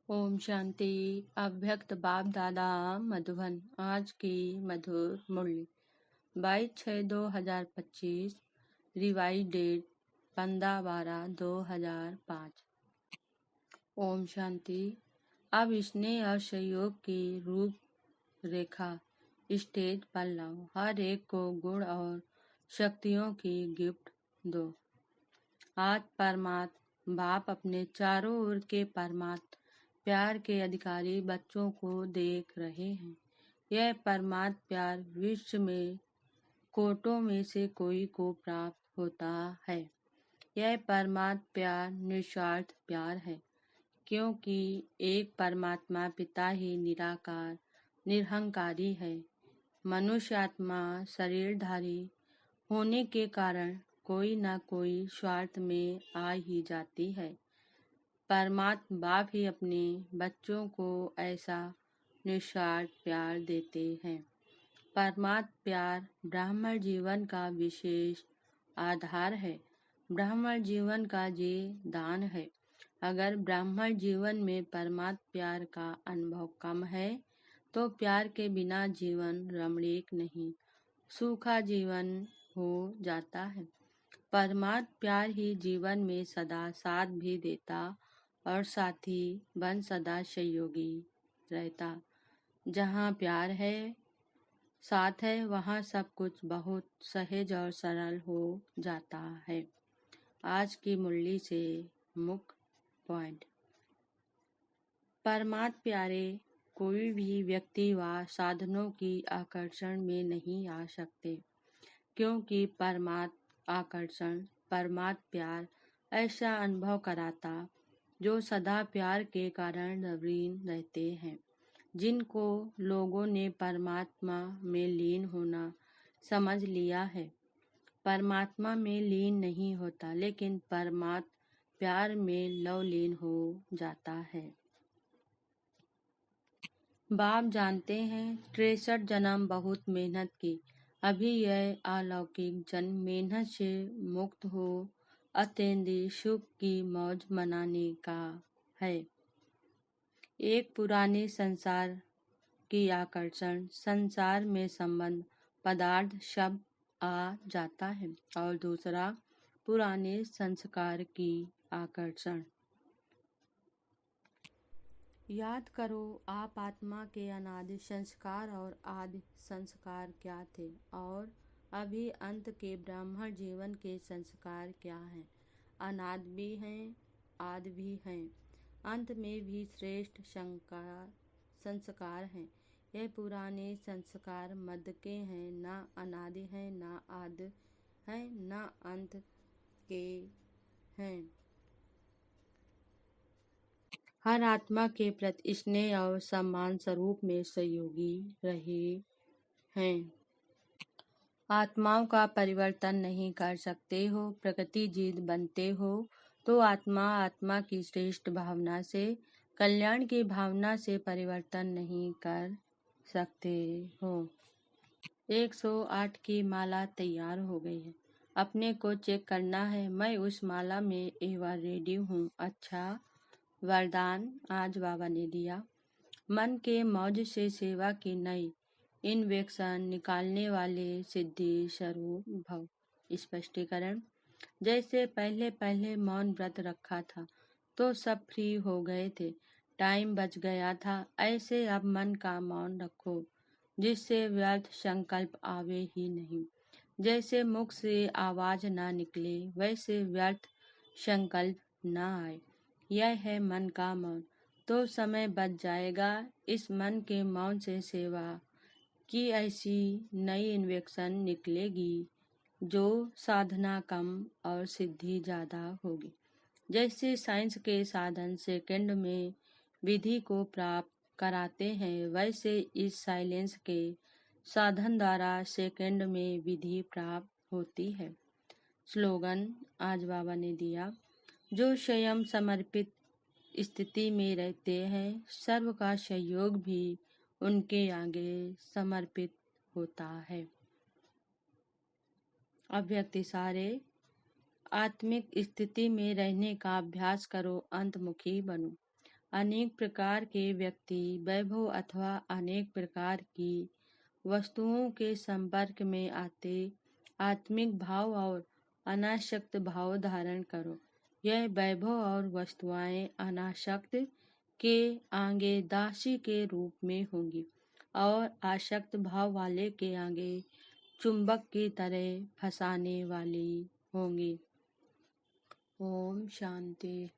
ओम शांति। अव्यक्त बाप दादा मधुबन। आज की मधुर मुरली 22/6/2025। Revise date 15/12/2005। ओम शांति। अब स्नेह और सहयोग की रूप रेखा स्टेज पर लाओ। हर एक को गुण और शक्तियों की गिफ्ट दो। आज परमात्मा बाप अपने चारों ओर के परमात्मा प्यार के अधिकारी बच्चों को देख रहे हैं। यह परमात्मा प्यार विश्व में कोटों में से कोई को प्राप्त होता है। यह परमात्मा प्यार निस्वार्थ प्यार है, क्योंकि एक परमात्मा पिता ही निराकार निरहंकारी है। मनुष्य आत्मा शरीरधारी होने के कारण कोई न कोई स्वार्थ में आ ही जाती है। परमात्मा बाप ही अपने बच्चों को ऐसा निस्वार्थ प्यार देते हैं। परमात्मा प्यार ब्राह्मण जीवन का विशेष आधार है। ब्राह्मण जीवन का ये दान है। अगर ब्राह्मण जीवन में परमात्मा प्यार का अनुभव कम है तो प्यार के बिना जीवन रमणीक नहीं, सूखा जीवन हो जाता है। परमात्मा प्यार ही जीवन में सदा साथ भी देता और साथी बन सदा सहयोगी रहता। जहाँ प्यार है, साथ है, वहाँ सब कुछ बहुत सहज और सरल हो जाता है। आज की मुरली से मुख्य पॉइंट। परमात्मा प्यारे कोई भी व्यक्ति व साधनों की आकर्षण में नहीं आ सकते, क्योंकि परमात्मा आकर्षण परमात्मा प्यार ऐसा अनुभव कराता जो सदा प्यार के कारण नवीन रहते हैं। जिनको लोगों ने परमात्मा में लीन होना समझ लिया है, परमात्मा में लीन नहीं होता, लेकिन परमात्मा प्यार में लवलीन हो जाता है। बाप जानते हैं 63 जन्म बहुत मेहनत की, अभी यह अलौकिक जन्म मेहनत से मुक्त हो अत्यंत सुख की मौज मनाने का है। एक पुराने संसार की आकर्षण, संसार में संबंध पदार्थ शब्द आ जाता है, और दूसरा पुराने संस्कार की आकर्षण। याद करो आप आत्मा के अनादि संस्कार और आदि संस्कार क्या थे, और अभी अंत के ब्राह्मण जीवन के संस्कार क्या हैं। अनादि भी हैं, आदि भी हैं, अंत में भी श्रेष्ठ संस्कार हैं। यह पुराने संस्कार मध्य के हैं, न अनादि हैं, न आदि हैं, न अंत के हैं। हर आत्मा के प्रति स्नेह और सम्मान स्वरूप में सहयोगी रहे हैं। आत्माओं का परिवर्तन नहीं कर सकते हो, प्रकृति जीत बनते हो तो आत्मा की श्रेष्ठ भावना से, कल्याण की भावना से परिवर्तन नहीं कर सकते हो। 108 की माला तैयार हो गई है, अपने को चेक करना है। मैं उस माला में एवर रेडी हूँ। अच्छा वरदान आज बाबा ने दिया। मन के मौज से सेवा की नई इन्वेक्शन निकालने वाले सिद्धि स्वरूप भव। स्पष्टीकरण। जैसे पहले पहले मौन व्रत रखा था तो सब फ्री हो गए थे, टाइम बच गया था, ऐसे अब मन का मौन रखो जिससे व्यर्थ संकल्प आवे ही नहीं। जैसे मुख से आवाज ना निकले, वैसे व्यर्थ संकल्प ना आए। यह है मन का मौन, तो समय बच जाएगा। इस मन के मौन से सेवा की ऐसी नई इन्वेक्शन निकलेगी जो साधना कम और सिद्धि ज्यादा होगी। जैसे साइंस के साधन सेकंड में विधि को प्राप्त कराते हैं, वैसे इस साइलेंस के साधन द्वारा सेकंड में विधि प्राप्त होती है। स्लोगन आज बाबा ने दिया। जो स्वयं समर्पित स्थिति में रहते हैं, सर्व का सहयोग भी उनके आगे समर्पित होता है। अव्यक्ति सारे आत्मिक स्थिति में रहने का अभ्यास करो, अंतमुखी बनो। अनेक प्रकार के व्यक्ति, वैभव अथवा अनेक प्रकार की वस्तुओं के संपर्क में आते आत्मिक भाव और अनासक्त भाव धारण करो। यह वैभव और वस्तुएं अनासक्त के आगे दासी के रूप में होंगी और आसक्त भाव वाले के आगे चुंबक की तरह फंसाने वाली होंगी। ओम शांति।